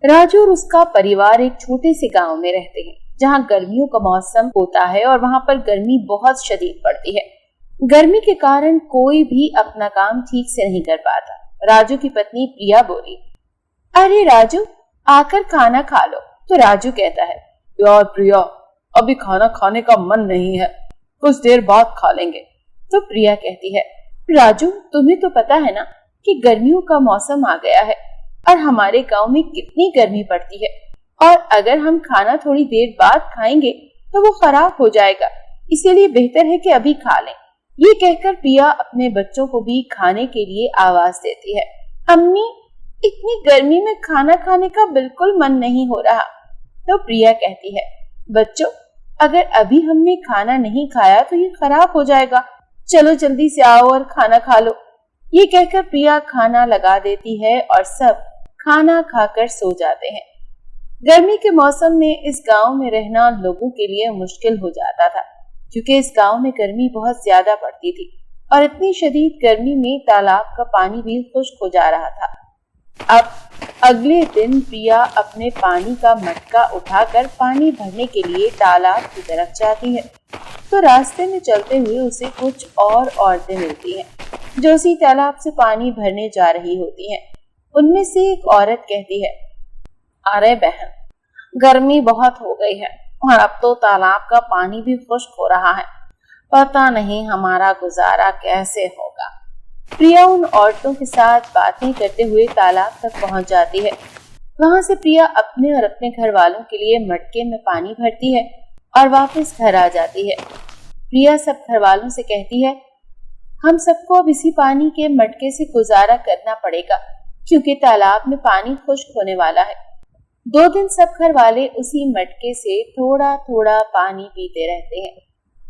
राजू और उसका परिवार एक छोटे से गांव में रहते हैं, जहां गर्मियों का मौसम होता है और वहां पर गर्मी बहुत शदीद पड़ती है। गर्मी के कारण कोई भी अपना काम ठीक से नहीं कर पाता। राजू की पत्नी प्रिया बोली, अरे राजू, आकर खाना खा लो। तो राजू कहता है, यार प्रिया, अभी खाना खाने का मन नहीं है, कुछ देर बाद खा लेंगे। तो प्रिया कहती है, राजू, तुम्हें तो पता है ना कि गर्मियों का मौसम आ गया है और हमारे गांव में कितनी गर्मी पड़ती है, और अगर हम खाना थोड़ी देर बाद खाएंगे तो वो खराब हो जाएगा, इसीलिए बेहतर है कि अभी खा लें। ये कहकर प्रिया अपने बच्चों को भी खाने के लिए आवाज देती है। अम्मी, इतनी गर्मी में खाना खाने का बिल्कुल मन नहीं हो रहा। तो प्रिया कहती है, बच्चों, अगर अभी हमने खाना नहीं खाया तो ये खराब हो जाएगा, चलो जल्दी से आओ और खाना खा लो। ये कहकर प्रिया खाना लगा देती है और सब खाना खाकर सो जाते हैं। गर्मी के मौसम में इस गांव में रहना लोगों के लिए मुश्किल हो जाता था, क्योंकि इस गांव में गर्मी बहुत ज्यादा पड़ती थी और इतनी शदीद गर्मी में तालाब का पानी भी खुश्क हो जा रहा था। अब अगले दिन प्रिया अपने पानी का मटका उठाकर पानी भरने के लिए तालाब की तरफ जाती है। तो रास्ते में चलते हुए उसे कुछ और औरतें मिलती हैं, जो उसी तालाब से पानी भरने जा रही होती हैं। उनमें से एक औरत कहती है, अरे बहन, गर्मी बहुत हो गई है और अब तो तालाब का पानी भी खुश्क हो रहा है, पता नहीं हमारा गुजारा कैसे होगा। प्रिया उन औरतों के साथ बातें करते हुए तालाब तक पहुंच जाती है। वहां से प्रिया अपने और अपने घर वालों के लिए मटके में पानी भरती है और वापस घर आ जाती है। प्रिया सब घर वालों से कहती है, हम सबको अब इसी पानी के मटके से गुजारा करना पड़ेगा, क्योंकि तालाब में पानी खुश्क होने वाला है। 2 दिन सब घर वाले उसी मटके से थोड़ा थोड़ा पानी पीते रहते हैं,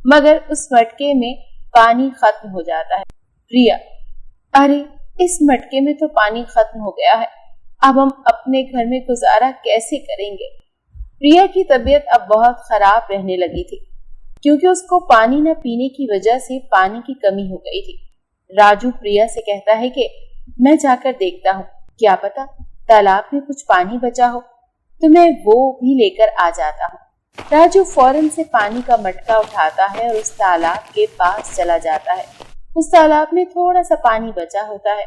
मगर उस मटके में पानी खत्म हो जाता है। प्रिया, अरे, इस मटके में तो पानी खत्म हो गया है, अब हम अपने घर में गुजारा कैसे करेंगे। प्रिया की तबीयत अब बहुत खराब रहने लगी थी, क्योंकि उसको पानी न पीने की वजह से पानी की कमी हो गई थी। राजू प्रिया से कहता है कि मैं जाकर देखता हूँ, क्या पता तालाब में कुछ पानी बचा हो, तो मैं वो भी लेकर आ जाता हूँ। राजू फौरन से पानी का मटका उठाता है और उस तालाब के पास चला जाता है। उस तालाब में थोड़ा सा पानी बचा होता है।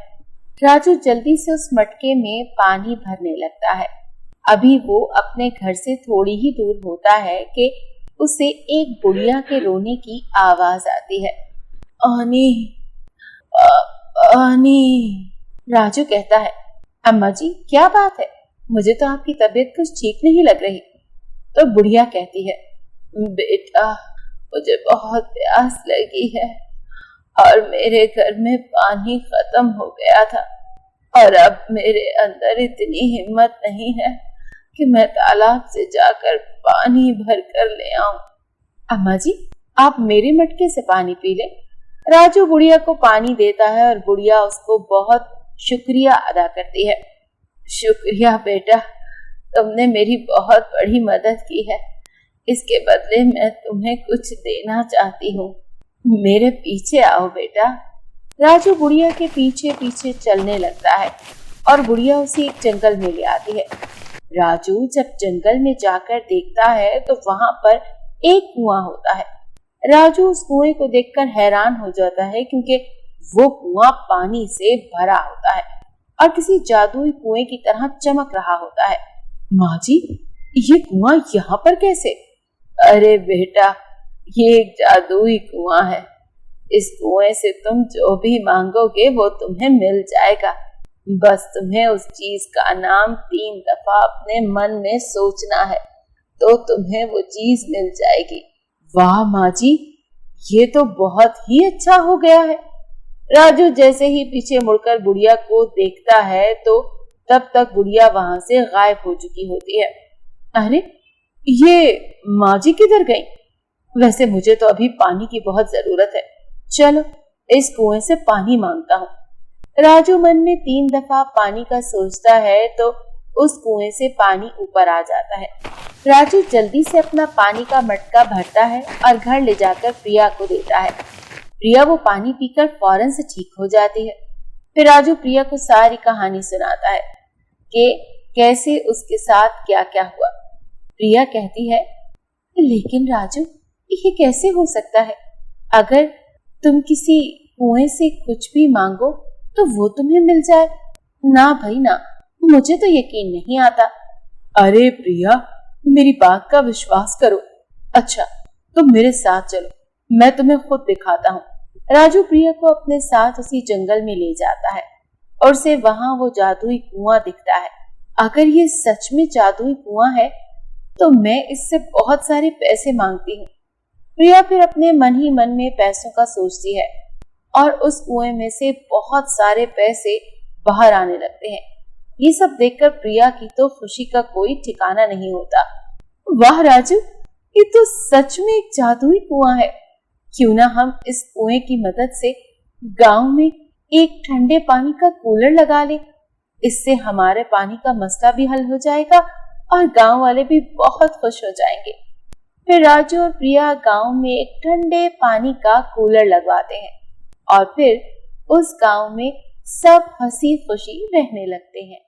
राजू जल्दी से उस मटके में पानी भरने लगता है। अभी वो अपने घर से थोड़ी ही दूर होता है कि उसे एक बुढ़िया के रोने की आवाज आती है। आनी, आनी। राजू कहता है, अम्मा जी, क्या बात है, मुझे तो आपकी तबीयत कुछ ठीक नहीं लग रही। तो बुढ़िया कहती है, बेटा, मुझे बहुत प्यास लगी है और मेरे घर में पानी खत्म हो गया था, और अब मेरे अंदर इतनी हिम्मत नहीं है कि मैं तालाब से जाकर पानी भर कर ले आऊं। अम्मा जी, आप मेरे मटके से पानी पी ले। राजू बुढ़िया को पानी देता है और बुढ़िया उसको बहुत शुक्रिया अदा करती है। शुक्रिया बेटा, तुमने मेरी बहुत बड़ी मदद की है, इसके बदले मैं तुम्हें कुछ देना चाहती हूँ, मेरे पीछे आओ बेटा। राजू बुढ़िया के पीछे पीछे चलने लगता है और बुढ़िया उसे एक जंगल में ले आती है। राजू जब जंगल में जाकर देखता है तो वहां पर एक कुआं होता है। राजू उस कुएं को देखकर हैरान हो जाता है, क्योंकि वो कुआं पानी से भरा होता है और किसी जादुई कुएं की तरह चमक रहा होता है। माँ जी, ये कुआं यहाँ पर कैसे? अरे बेटा, ये एक जादुई कुआं है, इस कुएं से तुम जो भी मांगोगे वो तुम्हें मिल जाएगा, बस तुम्हें उस चीज का नाम 3 दफा अपने मन में सोचना है, तो तुम्हें वो चीज मिल जाएगी। वाह माँ जी, ये तो बहुत ही अच्छा हो गया है। राजू जैसे ही पीछे मुड़कर बुढ़िया को देखता है तो तब तक बुढ़िया वहां से गायब हो चुकी होती है। अरे, ये माँ जी किधर गई? वैसे मुझे तो अभी पानी की बहुत जरूरत है, चलो इस कुएं से पानी मांगता हूँ। राजू मन में 3 दफा पानी का सोचता है तो उस कुएं से पानी ऊपर आ जाता है। राजू जल्दी से अपना पानी का मटका भरता है और घर ले जाकर प्रिया को देता है। प्रिया वो पानी पीकर फौरन से ठीक हो जाती है। फिर राजू प्रिया को सारी कहानी सुनाता है कि कैसे उसके साथ क्या क्या हुआ। प्रिया कहती है, लेकिन राजू, ये कैसे हो सकता है? अगर तुम किसी कुएं से कुछ भी मांगो तो वो तुम्हें मिल जाए। ना भाई ना, मुझे तो यकीन नहीं आता। अरे प्रिया, मेरी बात का विश्वास करो। अच्छा, तुम मेरे साथ चलो, मैं तुम्हें खुद दिखाता हूँ। राजू प्रिया को अपने साथ उसी जंगल में ले जाता है और उसे वहां वो जादुई कुआं दिखता है। अगर ये सच में जादुई कुआं है तो मैं इससे बहुत सारे पैसे मांगती हूँ। प्रिया फिर अपने मन ही मन में पैसों का सोचती है और उस कुएं में से बहुत सारे पैसे बाहर आने लगते हैं। ये सब देखकर प्रिया की तो खुशी का कोई ठिकाना नहीं होता। वाह राजू, ये तो सच में एक जादुई कुआं है। क्यों ना हम इस कुएं की मदद से गांव में एक ठंडे पानी का कूलर लगा लें। इससे हमारे पानी का मसला भी हल हो जाएगा और गांव वाले भी बहुत खुश हो जाएंगे। फिर राजू और प्रिया गांव में एक ठंडे पानी का कूलर लगवाते हैं और फिर उस गांव में सब हंसी खुशी रहने लगते हैं।